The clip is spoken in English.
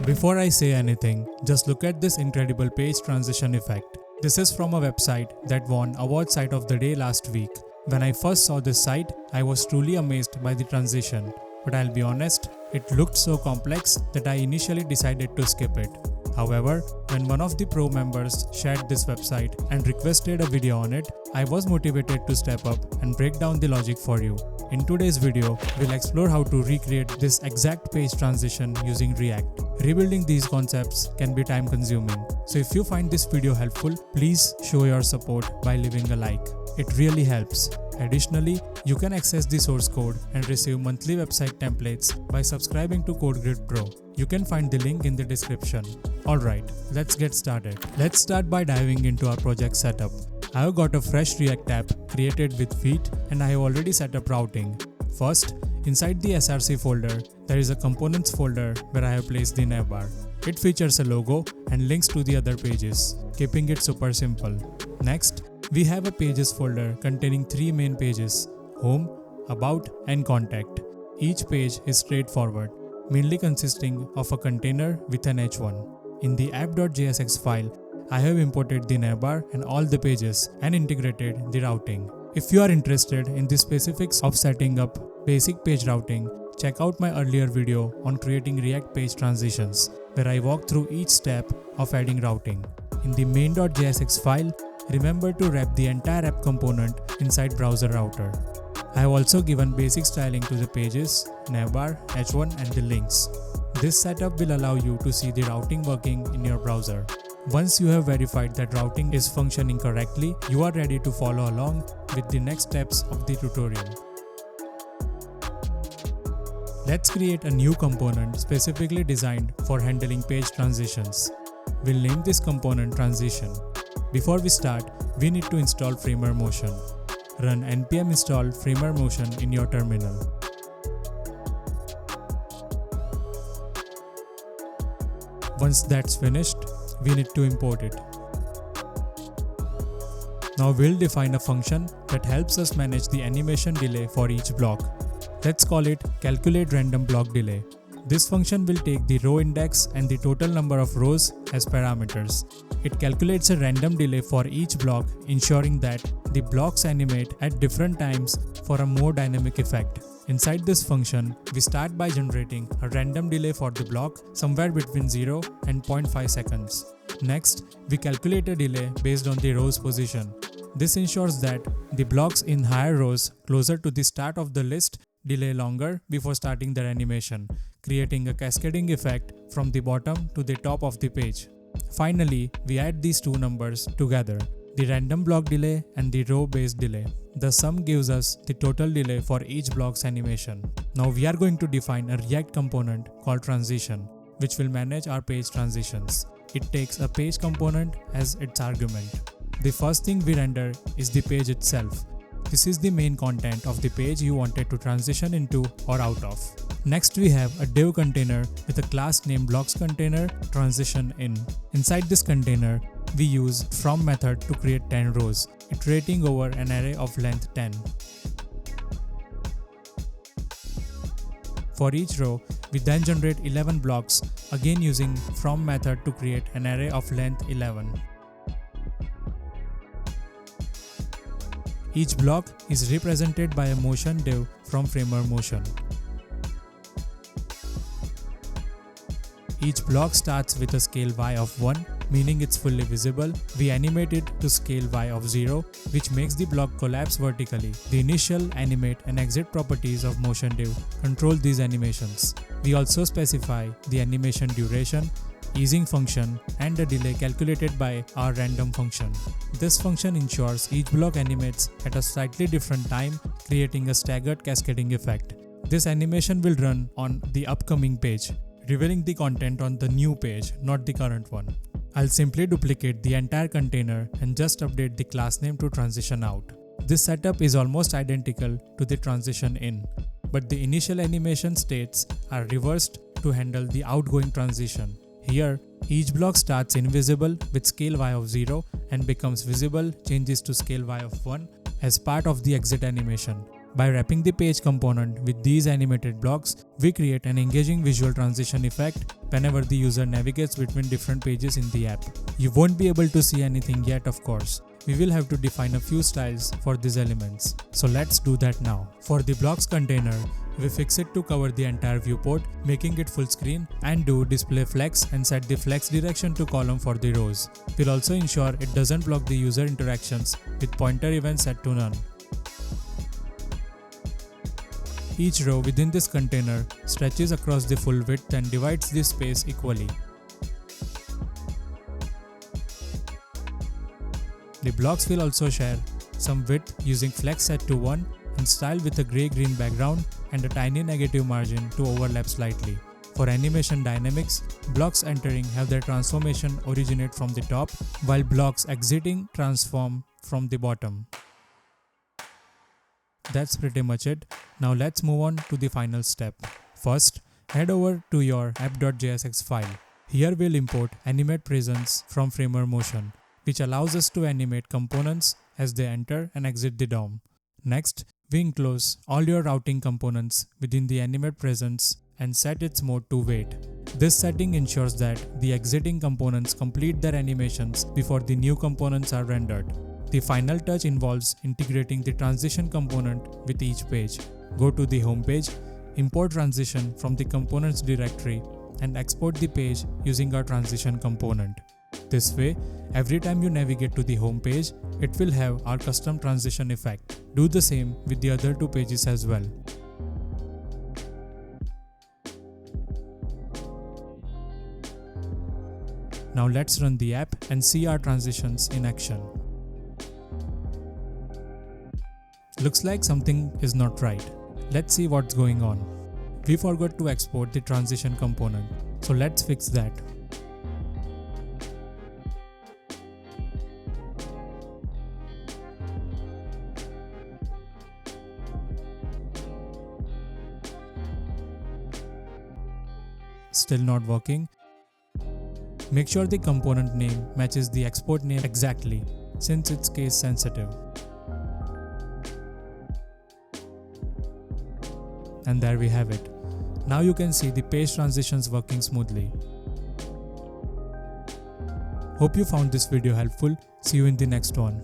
Before I say anything, just look at this incredible page transition effect. This is from a website that won Award Site of the Day last week. When I first saw this site, I was truly amazed by the transition. But I'll be honest, it looked so complex that I initially decided to skip it. However, when one of the pro members shared this website and requested a video on it, I was motivated to step up and break down the logic for you. In today's video, we'll explore how to recreate this exact page transition using React. Rebuilding these concepts can be time consuming, so if you find this video helpful, please show your support by leaving a like. It really helps. Additionally, you can access the source code and receive monthly website templates by subscribing to CodeGrid Pro. You can find the link in the description. Alright, let's get started. Let's start by diving into our project setup. I have got a fresh React app created with Feet and I have already set up routing. First, inside the SRC folder, there is a components folder where I have placed the navbar. It features a logo and links to the other pages, keeping it super simple. Next, we have a pages folder containing 3 main pages: Home, About, and Contact. Each page is straightforward, mainly consisting of a container with an h1. In the app.jsx file, I have imported the navbar and all the pages and integrated the routing. If you are interested in the specifics of setting up basic page routing, check out my earlier video on creating React page transitions, where I walk through each step of adding routing. In the main.jsx file, remember to wrap the entire app component inside browser router. I have also given basic styling to the pages, navbar, h1 and the links. This setup will allow you to see the routing working in your browser. Once you have verified that routing is functioning correctly, you are ready to follow along with the next steps of the tutorial. Let's create a new component specifically designed for handling page transitions. We'll name this component Transition. Before we start, we need to install FramerMotion. Run npm install FramerMotion in your terminal. Once that's finished, we need to import it. Now we'll define a function that helps us manage the animation delay for each block. Let's call it calculate random block delay. This function will take the row index and the total number of rows as parameters. It calculates a random delay for each block, ensuring that the blocks animate at different times for a more dynamic effect. Inside this function, we start by generating a random delay for the block somewhere between 0 and 0.5 seconds. Next, we calculate a delay based on the row's position. This ensures that the blocks in higher rows closer to the start of the list delay longer before starting their animation, creating a cascading effect from the bottom to the top of the page. Finally, we add these two numbers together, the random block delay and the row-based delay. The sum gives us the total delay for each block's animation. Now we are going to define a React component called Transition, which will manage our page transitions. It takes a page component as its argument. The first thing we render is the page itself. This is the main content of the page you wanted to transition into or out of. Next, we have a div container with a class named blocksContainer transition in. Inside this container, we use from method to create 10 rows, iterating over an array of length 10. For each row, we then generate 11 blocks, again using from method to create an array of length 11. Each block is represented by a motion div from FramerMotion. Each block starts with a scale y of 1, meaning it's fully visible. We animate it to scale y of 0, which makes the block collapse vertically. The initial, animate, and exit properties of motion div control these animations. We also specify the animation duration, easing function, and the delay calculated by our random function. This function ensures each block animates at a slightly different time, creating a staggered cascading effect. This animation will run on the upcoming page, revealing the content on the new page, not the current one. I'll simply duplicate the entire container and just update the class name to transition out. This setup is almost identical to the transition in, but the initial animation states are reversed to handle the outgoing transition. Here, each block starts invisible with scale y of 0 and becomes visible changes to scale y of 1 as part of the exit animation. By wrapping the page component with these animated blocks, we create an engaging visual transition effect whenever the user navigates between different pages in the app. You won't be able to see anything yet, of course. We will have to define a few styles for these elements. So let's do that now. For the blocks container, we fix it to cover the entire viewport, making it full screen, and do display flex and set the flex direction to column for the rows. We'll also ensure it doesn't block the user interactions with pointer event set to none. Each row within this container stretches across the full width and divides the space equally. The blocks will also share some width using flex set to 1 and style with a grey-green background and a tiny negative margin to overlap slightly. For animation dynamics, blocks entering have their transformation originate from the top, while blocks exiting transform from the bottom. That's pretty much it. Now let's move on to the final step. First, head over to your app.jsx file. Here we'll import animate presence from FramerMotion, which allows us to animate components as they enter and exit the DOM. Next, we enclose all your routing components within the animate presence and set its mode to wait. This setting ensures that the exiting components complete their animations before the new components are rendered. The final touch involves integrating the transition component with each page. Go to the home page, import transition from the components directory, and export the page using our transition component. This way, every time you navigate to the home page, it will have our custom transition effect. Do the same with the other two pages as well. Now let's run the app and see our transitions in action. Looks like something is not right. Let's see what's going on. We forgot to export the transition component, so let's fix that. Still not working. Make sure the component name matches the export name exactly, since it's case sensitive. And there we have it. Now you can see the page transitions working smoothly. Hope you found this video helpful. See you in the next one.